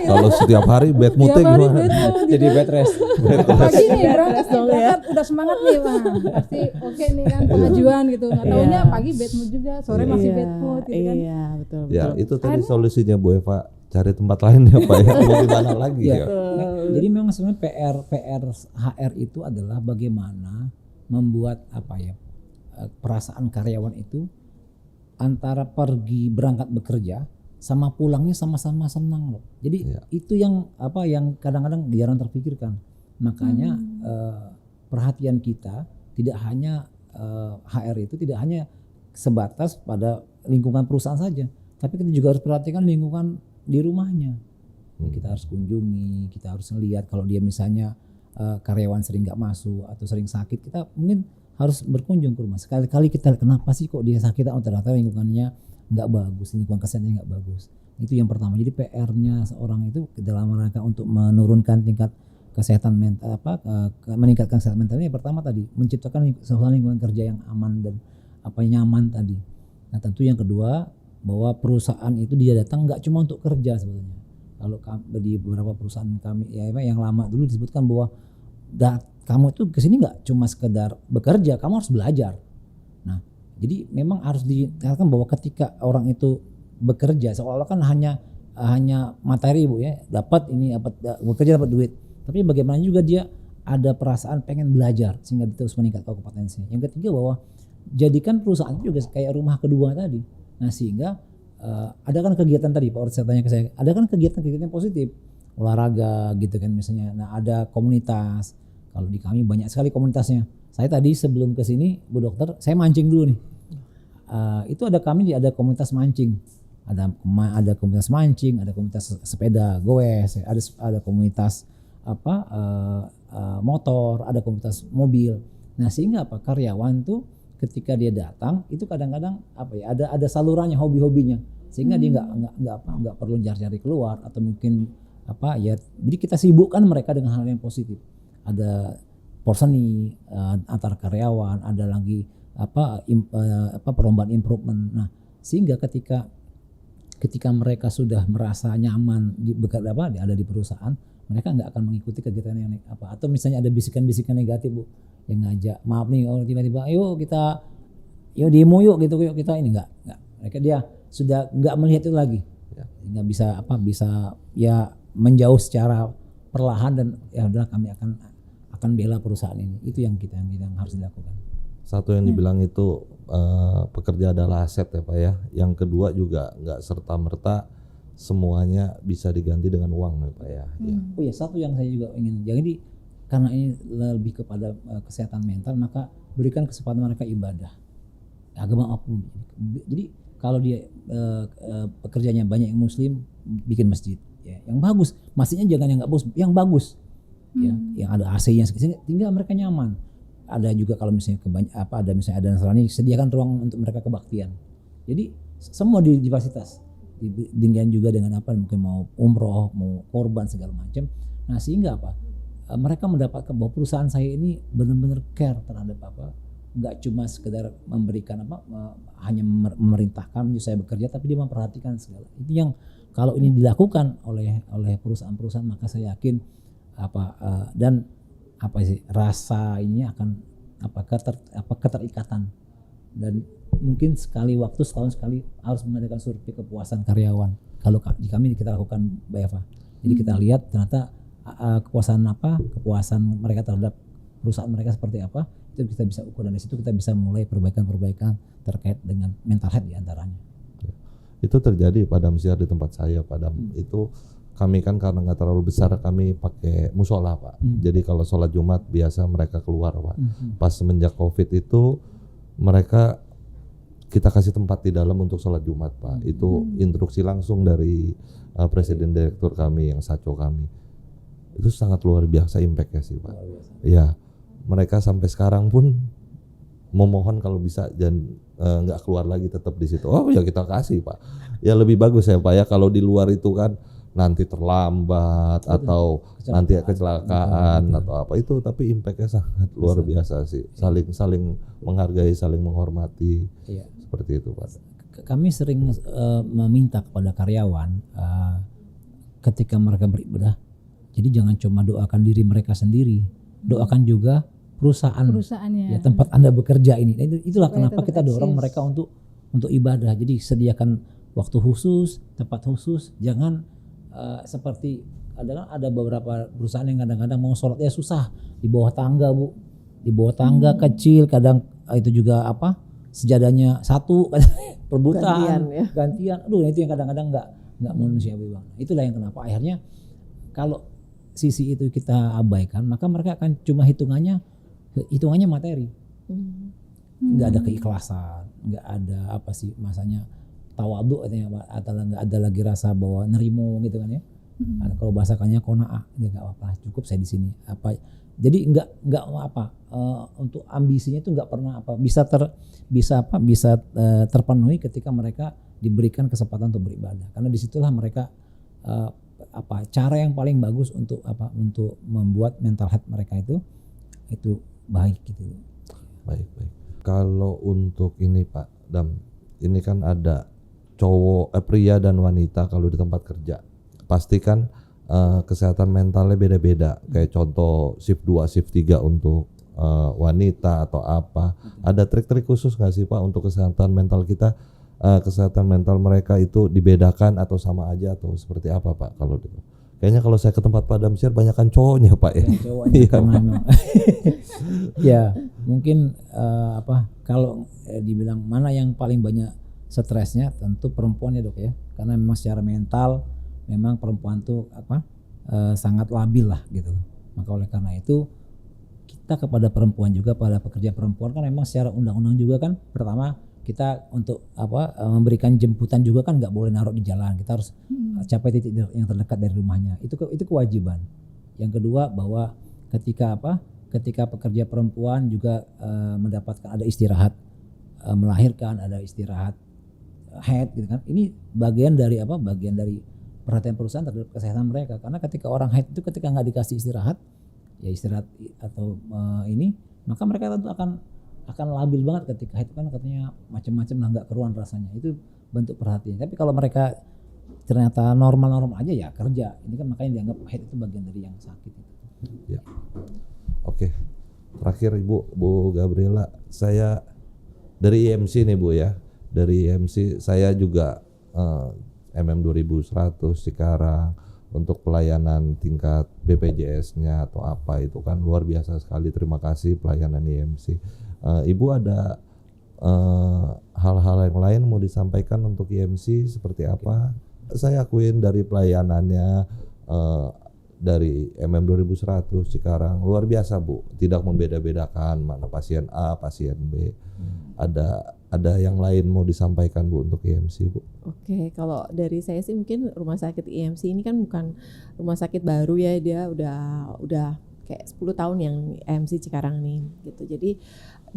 Kalau setiap hari bad moodnya gimana? Jadi bed rest. Pagi nih berangkat udah semangat nih, wah pasti oke nih kan pengajuan gitu. Nggak taunya pagi bad mood juga, sore masih bad mood gitu kan. Iya, betul. Ya, itu tadi solusinya Bu Eva, cari tempat lain ya Pak ya. Mau gimana lagi ya? Jadi memang sebenarnya PR HR itu adalah bagaimana membuat perasaan karyawan itu antara pergi berangkat bekerja sama pulangnya sama-sama senang loh. Jadi itu yang kadang-kadang jarang terpikirkan. Makanya perhatian kita tidak hanya HR itu tidak hanya sebatas pada lingkungan perusahaan saja, tapi kita juga harus perhatikan lingkungan di rumahnya. Kita harus kunjungi, kita harus lihat kalau dia misalnya karyawan sering nggak masuk atau sering sakit, kita mungkin harus berkunjung ke rumah. Sekali-kali kita kenapa sih kok dia sakit, ternyata lingkungannya nggak bagus, lingkungan kesehatannya nggak bagus. Itu yang pertama. Jadi PR-nya seorang itu dalam rangka untuk menurunkan tingkat kesehatan mental, meningkatkan kesehatan mentalnya. Yang pertama tadi menciptakan suasana lingkungan kerja yang aman dan nyaman tadi. Nah, tentu yang kedua bahwa perusahaan itu dia datang nggak cuma untuk kerja sebetulnya. Kalau di beberapa perusahaan kami yang lama dulu disebutkan bahwa kamu itu kesini nggak cuma sekedar bekerja, kamu harus belajar. Nah, jadi memang harus dikatakan bahwa ketika orang itu bekerja seolah-olah kan hanya materi Bu ya, bekerja dapat duit. Tapi bagaimana juga dia ada perasaan pengen belajar sehingga dia terus meningkatkan kompetensinya. Yang ketiga bahwa jadikan perusahaan itu juga kayak rumah kedua tadi. Nah, sehingga ada kan kegiatan tadi Pak saya tanya ke saya, ada kan kegiatan-kegiatan positif, olahraga gitu kan misalnya. Nah, ada komunitas. Kalau di kami banyak sekali komunitasnya. Saya tadi sebelum ke sini Bu Dokter, saya mancing dulu nih. Itu ada komunitas mancing. Ada komunitas mancing, ada komunitas sepeda goes, ada komunitas motor, ada komunitas mobil. Nah, sehingga karyawan tuh ketika dia datang itu kadang-kadang ada salurannya, hobi-hobinya, sehingga dia nggak perlu cari keluar atau mungkin jadi kita sibukkan mereka dengan hal yang positif. Ada porseni antar karyawan, ada lagi perlombaan improvement. Nah, sehingga ketika mereka sudah merasa nyaman ada di perusahaan, mereka nggak akan mengikuti kegiatan yang atau misalnya ada bisikan-bisikan negatif Bu yang ngajak, maaf nih, tiba-tiba yuk demo yuk gitu, yuk kita ini nggak, mereka dia sudah nggak melihat itu lagi, nggak bisa ya menjauh secara perlahan, dan ya udah kami akan bela perusahaan ini. Itu yang kita harus dilakukan. Satu yang dibilang itu pekerja adalah aset ya Pak ya. Yang kedua juga nggak serta-merta semuanya bisa diganti dengan uang ya Pak ya. Oh ya, satu yang saya juga ingin, jadi karena ini lebih kepada kesehatan mental, maka berikan kesempatan mereka ibadah agama apapun. Jadi kalau dia pekerjaannya banyak yang muslim, bikin masjid ya, yang bagus, masjidnya jangan yang nggak bagus, yang bagus ya, yang ada AC-nya, tinggal mereka nyaman. Ada juga kalau misalnya ada Nasrani, sediakan ruang untuk mereka kebaktian. Jadi semua di fasilitas, dengan juga dengan mungkin mau umroh, mau korban segala macam. Nah, sehingga mereka mendapatkan bahwa perusahaan saya ini benar-benar care terhadap nggak cuma sekedar memberikan hanya memerintahkan saya bekerja, tapi dia memperhatikan segala. Itu yang kalau ini dilakukan oleh perusahaan-perusahaan, maka saya yakin dan rasa ini akan keterikatan, dan mungkin setahun sekali harus mengadakan survei kepuasan karyawan. Kalau di kami kita lakukan Mbak Eva, jadi kita lihat ternyata kepuasan mereka terhadap perusahaan mereka seperti apa, itu kita bisa ukur, dan dari situ kita bisa mulai perbaikan terkait dengan mental health diantaranya. Itu terjadi pada Mesir di tempat saya pada itu. Kami kan karena nggak terlalu besar, kami pakai musola Pak. Jadi kalau sholat Jumat biasa mereka keluar Pak. Pas semenjak COVID itu mereka kita kasih tempat di dalam untuk sholat Jumat Pak. Itu instruksi langsung dari presiden direktur kami yang saco kami. Itu sangat luar biasa impact-nya sih Pak. Iya, mereka sampai sekarang pun memohon kalau bisa dan nggak keluar lagi, tetap di situ. Oh ya kita kasih Pak. Ya lebih bagus ya Pak ya, kalau di luar itu kan nanti terlambat atau nanti kecelakaan atau apa itu, tapi impactnya sangat luar biasa sih, saling menghargai, saling menghormati, seperti itu Pak. Kami sering meminta kepada karyawan ketika mereka beribadah, jadi jangan cuma doakan diri mereka sendiri, doakan juga perusahaannya, ya, tempat Anda bekerja ini. Itulah kenapa kita dorong mereka untuk ibadah. Jadi sediakan waktu khusus, tempat khusus, jangan seperti ada beberapa perusahaan yang kadang-kadang mau sholatnya susah di bawah tangga Bu, di bawah tangga kecil, kadang itu juga sejadahnya satu perebutan gantian. Aduh, itu yang kadang-kadang nggak manusiawi Bang. Itulah yang kenapa akhirnya kalau sisi itu kita abaikan, maka mereka akan cuma hitungannya materi, nggak ada keikhlasan, nggak ada masanya tawadhu atau nggak ada lagi rasa bahwa nerimo gitu kan ya. Kalau bahasakannya qanaah, ya nggak apa-apa, cukup saya di sini. Jadi nggak untuk ambisinya itu nggak pernah bisa terpenuhi ketika mereka diberikan kesempatan untuk beribadah, karena disitulah mereka cara yang paling bagus untuk membuat mental health mereka itu baik gitu. Baik. Kalau untuk ini Pak Dam, ini kan ada pria dan wanita kalau di tempat kerja. Pasti kan kesehatan mentalnya beda-beda. Kayak contoh shift 2, shift 3 untuk wanita atau apa. Ada trik-trik khusus nggak sih Pak untuk kesehatan mental kita? Kesehatan mental mereka itu dibedakan atau sama aja atau seperti apa Pak kalau gitu? Kayaknya kalau saya ke tempat Pak Damsyir banyakan cowoknya Pak ya. Cowoknya karena ya mungkin kalau dibilang mana yang paling banyak stresnya, tentu perempuan ya Dok ya, karena memang secara mental memang perempuan tuh sangat labil lah gitu. Maka oleh karena itu kita kepada perempuan juga, pada pekerja perempuan kan memang secara undang-undang juga kan, pertama kita untuk memberikan jemputan juga kan nggak boleh naruh di jalan, kita harus capai titik yang terdekat dari rumahnya, itu kewajiban. Yang kedua bahwa ketika pekerja perempuan juga mendapatkan ada istirahat melahirkan, ada istirahat head gitu kan, ini bagian dari perhatian perusahaan terhadap kesehatan mereka, karena ketika orang head itu ketika nggak dikasih istirahat ya istirahat atau ini, maka mereka tentu akan labil banget ketika itu kan katanya macam-macam lah, nggak keruan rasanya. Itu bentuk perhatian. Tapi kalau mereka ternyata normal-normal aja ya kerja. Ini kan makanya dianggap head itu bagian dari yang sakit. Ya. Oke. Terakhir Bu Gabriela, saya dari IMC nih Bu ya. Dari IMC saya juga MM 2100 sekarang untuk pelayanan tingkat BPJS-nya atau apa itu kan luar biasa sekali. Terima kasih pelayanan IMC. Ibu ada hal-hal yang lain mau disampaikan untuk IMC seperti apa? Saya akuin dari pelayanannya dari MM 2100 sekarang luar biasa Bu, tidak membeda-bedakan mana pasien A, pasien B. Ada yang lain mau disampaikan Bu untuk IMC Bu? Oke, kalau dari saya sih mungkin rumah sakit IMC ini kan bukan rumah sakit baru ya, dia udah kayak 10 tahun yang IMC Cikarang nih gitu. Jadi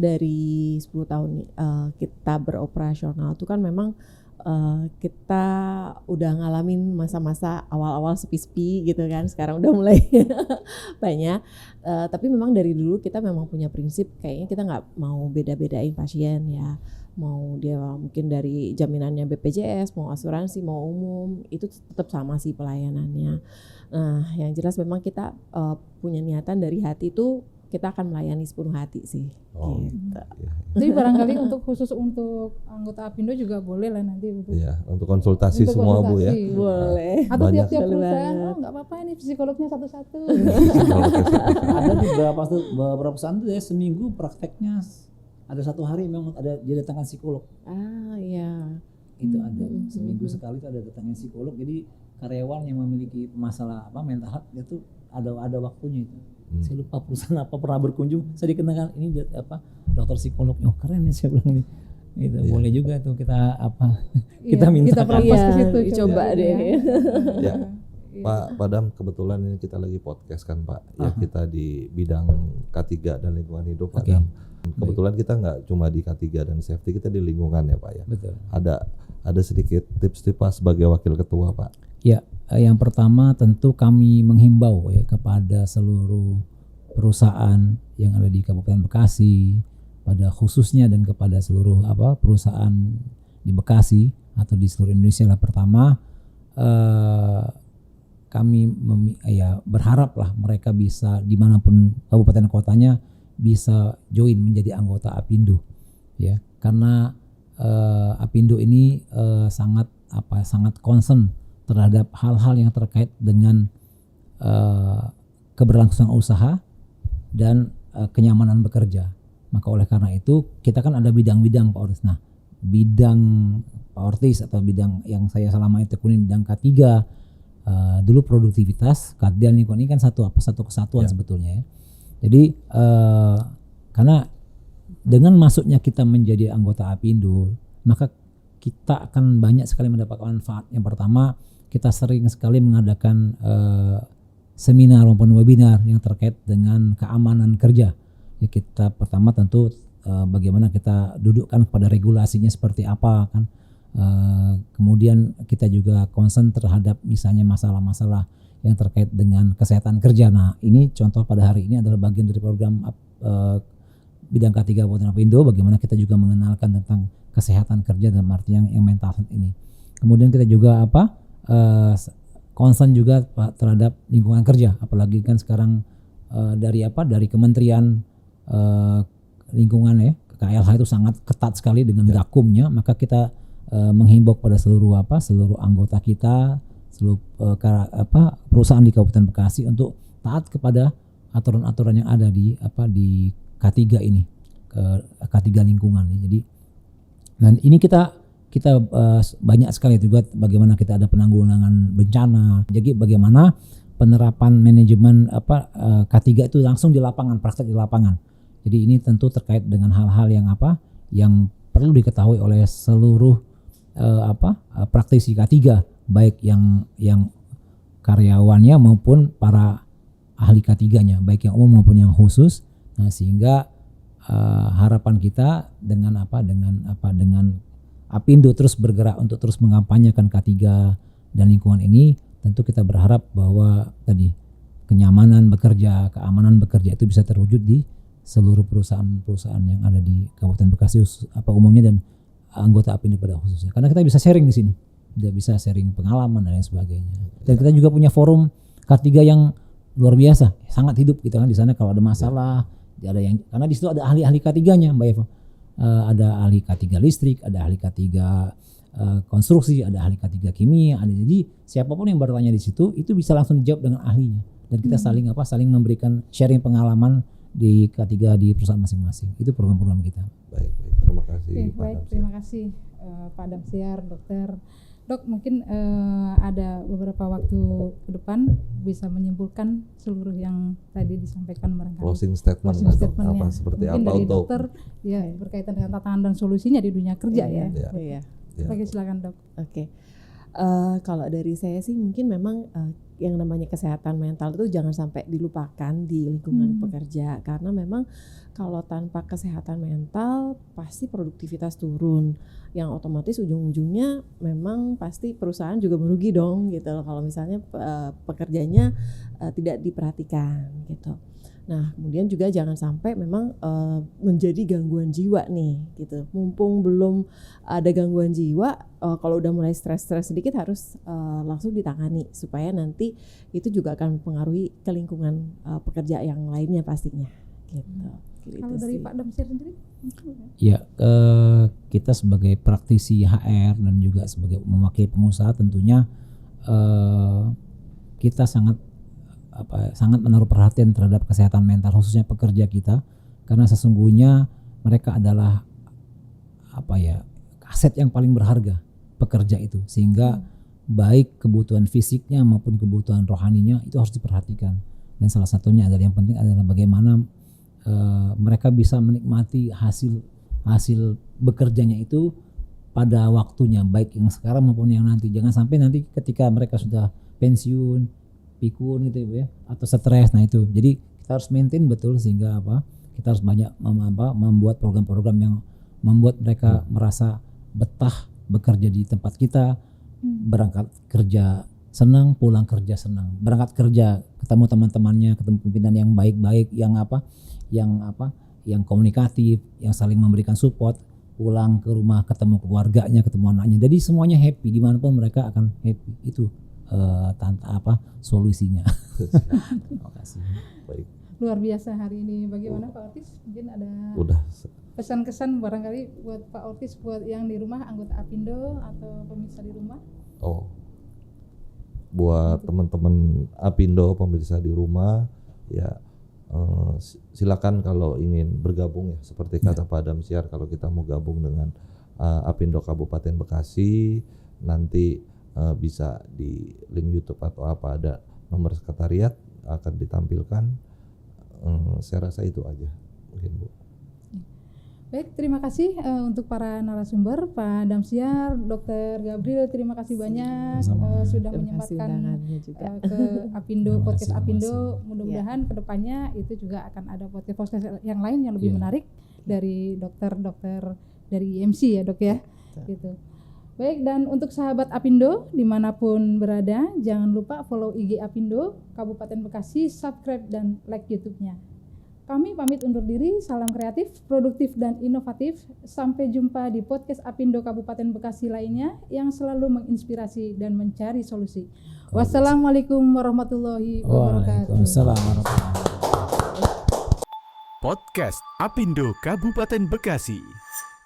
dari 10 tahun kita beroperasional itu kan memang kita udah ngalamin masa-masa awal-awal sepi-sepi gitu kan, sekarang udah mulai banyak. Tapi memang dari dulu kita memang punya prinsip kayaknya kita nggak mau beda-bedain pasien ya, mau dia mungkin dari jaminannya BPJS, mau asuransi, mau umum, itu tetap sama sih pelayanannya. Nah, yang jelas memang kita punya niatan dari hati itu kita akan melayani sepenuh hati sih. Gitu. Jadi barangkali khusus untuk anggota Apindo juga boleh lah nanti untuk konsultasi semua Bu ya. Boleh. Atau tiap-tiap perusahaan, nggak apa-apa ini psikolognya satu-satu. Ada di beberapa perusahaan tuh ya seminggu prakteknya ada 1 hari memang ada dia datangkan psikolog. Iya. Itu ada seminggu sekali itu ada datangnya psikolog. Jadi karyawan yang memiliki masalah mental health itu ada waktunya itu. Saya lupa perusahaan apa pernah berkunjung, saya dikenalkan ini dokter psikolog. Oh keren nih saya bilang nih. Itu boleh juga tuh kita kita minta kita propose ke situ coba deh. Ya. Pak Padam, kebetulan ini kita lagi podcast kan Pak. Ya kita di bidang K3 dan lingkungan hidup Pak. Kebetulan kita nggak cuma di K3 dan safety, kita di lingkungan ya Pak ya. Betul. Ada sedikit tips-tips Pak sebagai wakil ketua Pak. Ya, yang pertama tentu kami menghimbau ya kepada seluruh perusahaan yang ada di Kabupaten Bekasi, pada khususnya dan kepada seluruh perusahaan di Bekasi atau di seluruh Indonesia lah. Pertama, kami berharap lah mereka bisa dimanapun kabupaten kotanya bisa join menjadi anggota Apindo ya, karena Apindo ini sangat concern terhadap hal-hal yang terkait dengan keberlangsungan usaha dan kenyamanan bekerja. Maka oleh karena itu kita kan ada bidang-bidang Pak Ortis. Nah, bidang Pak Ortis atau bidang yang saya selama ini tekunin bidang K3 dulu produktivitas, keadilan lingkungan ini kan satu kesatuan sebetulnya ya. Jadi karena dengan masuknya kita menjadi anggota Apindo, maka kita akan banyak sekali mendapatkan manfaat. Yang pertama, kita sering sekali mengadakan seminar maupun webinar yang terkait dengan keamanan kerja. Ya, kita pertama tentu bagaimana kita dudukkan kepada regulasinya seperti apa kan. Kemudian kita juga concern terhadap misalnya masalah-masalah yang terkait dengan kesehatan kerja. Nah, ini contoh pada hari ini adalah bagian dari program bidang K3 Kabupaten Apindo, bagaimana kita juga mengenalkan tentang kesehatan kerja dalam arti yang mental health ini. Kemudian kita juga concern juga terhadap lingkungan kerja, apalagi kan sekarang dari Kementerian Lingkungan ya, KLH itu sangat ketat sekali dengan gakumnya, maka kita menghimbau pada seluruh anggota kita, seluruh perusahaan di Kabupaten Bekasi untuk taat kepada aturan-aturan yang ada di K3 ini, K3 lingkungan ya. Jadi dan ini kita banyak sekali juga bagaimana kita ada penanggulangan bencana. Jadi bagaimana penerapan manajemen K3 itu langsung di lapangan, praktek di lapangan. Jadi ini tentu terkait dengan hal-hal yang perlu diketahui oleh seluruh praktisi K3, baik yang karyawannya maupun para ahli K3-nya, baik yang umum maupun yang khusus. Nah, sehingga harapan kita dengan Apindo terus bergerak untuk terus mengampanyekan K3 dan lingkungan ini, tentu kita berharap bahwa kenyamanan bekerja, keamanan bekerja itu bisa terwujud di seluruh perusahaan-perusahaan yang ada di Kabupaten Bekasi umumnya dan anggota Apindo pada khususnya. Karena kita bisa sharing di sini, kita bisa sharing pengalaman dan lain sebagainya. Dan kita juga punya forum K3 yang luar biasa, sangat hidup gitu kan di sana. Kalau ada masalah, ada yang karena di situ ada ahli-ahli K3-nya, Mbak Eva. Ada ahli K3 listrik, ada ahli K3 konstruksi, ada ahli K3 kimia, ada. Jadi siapapun yang bertanya di situ itu bisa langsung dijawab dengan ahlinya. Dan kita saling memberikan sharing pengalaman di K3 di perusahaan masing-masing. Itu program-program kita. Baik. Terima kasih. Oke, Pak baik, Damsyar. terima kasih Pak Damsyar, dokter. Dok, mungkin ada beberapa waktu ke depan bisa menyimpulkan seluruh yang tadi disampaikan barangkali. Closing statement, Closing atau statement-nya. apa seperti Mungkin apa dari untuk dokter ya berkaitan dengan tantangan dan solusinya di dunia kerja ya. Iya. Iya. Ya. Oke, silakan dok. Oke. Kalau dari saya sih mungkin memang yang namanya kesehatan mental itu jangan sampai dilupakan di lingkungan pekerja, karena memang kalau tanpa kesehatan mental pasti produktivitas turun, yang otomatis ujung-ujungnya memang pasti perusahaan juga merugi dong gitu loh kalau misalnya pekerjanya tidak diperhatikan gitu. Nah, kemudian juga jangan sampai memang menjadi gangguan jiwa nih gitu. Mumpung belum ada gangguan jiwa, kalau udah mulai stres-stres sedikit harus langsung ditangani supaya nanti itu juga akan mempengaruhi ke lingkungan pekerja yang lainnya pastinya gitu. Kalau dari Pak Damsyar sendiri? Ya, kita sebagai praktisi HR dan juga sebagai mewakili pengusaha tentunya kita sangat menaruh perhatian terhadap kesehatan mental khususnya pekerja kita, karena sesungguhnya mereka adalah aset yang paling berharga pekerja itu, sehingga baik kebutuhan fisiknya maupun kebutuhan rohaninya itu harus diperhatikan. Dan salah satunya adalah yang penting adalah bagaimana mereka bisa menikmati hasil bekerjanya itu pada waktunya, baik yang sekarang maupun yang nanti. Jangan sampai nanti ketika mereka sudah pensiun, pikun gitu ya, atau stres. Nah itu, jadi kita harus maintain betul sehingga kita harus banyak membuat program-program yang membuat mereka merasa betah bekerja di tempat kita, berangkat kerja senang, pulang kerja senang, berangkat kerja ketemu teman-temannya, ketemu pimpinan yang baik-baik, yang komunikatif, yang saling memberikan support, pulang ke rumah ketemu keluarganya, ketemu anaknya, jadi semuanya happy, dimanapun mereka akan happy. Itu solusinya. Terima kasih. Baik. Luar biasa hari ini. Bagaimana Pak Ortis? Mungkin ada Udah. pesan-kesan barangkali buat Pak Ortis, buat yang di rumah, anggota Apindo atau pemirsa di rumah? Buat teman-teman Apindo, pemirsa di rumah, ya silakan kalau ingin bergabung ya, seperti kata Pak Damsyar, kalau kita mau gabung dengan Apindo Kabupaten Bekasi, nanti bisa di link YouTube atau ada nomor sekretariat akan ditampilkan. Saya rasa itu aja mungkin, Bu. Baik, terima kasih untuk para narasumber, Pak Damsyar, Dr. Gabriel, terima kasih banyak sudah menyempatkan ke Apindo, podcast Apindo. Mudah-mudahan kedepannya itu juga akan ada podcast yang lain yang lebih menarik dari dokter-dokter dari IMC ya dok ya, gitu. Baik, dan untuk sahabat Apindo dimanapun berada, jangan lupa follow IG Apindo Kabupaten Bekasi, subscribe dan like YouTube-nya. Kami pamit undur diri, salam kreatif, produktif dan inovatif. Sampai jumpa di podcast Apindo Kabupaten Bekasi lainnya yang selalu menginspirasi dan mencari solusi. Wassalamualaikum warahmatullahi wabarakatuh. Waalaikumsalam warahmatullahi wabarakatuh. Podcast Apindo Kabupaten Bekasi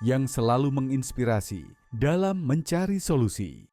yang selalu menginspirasi dalam mencari solusi.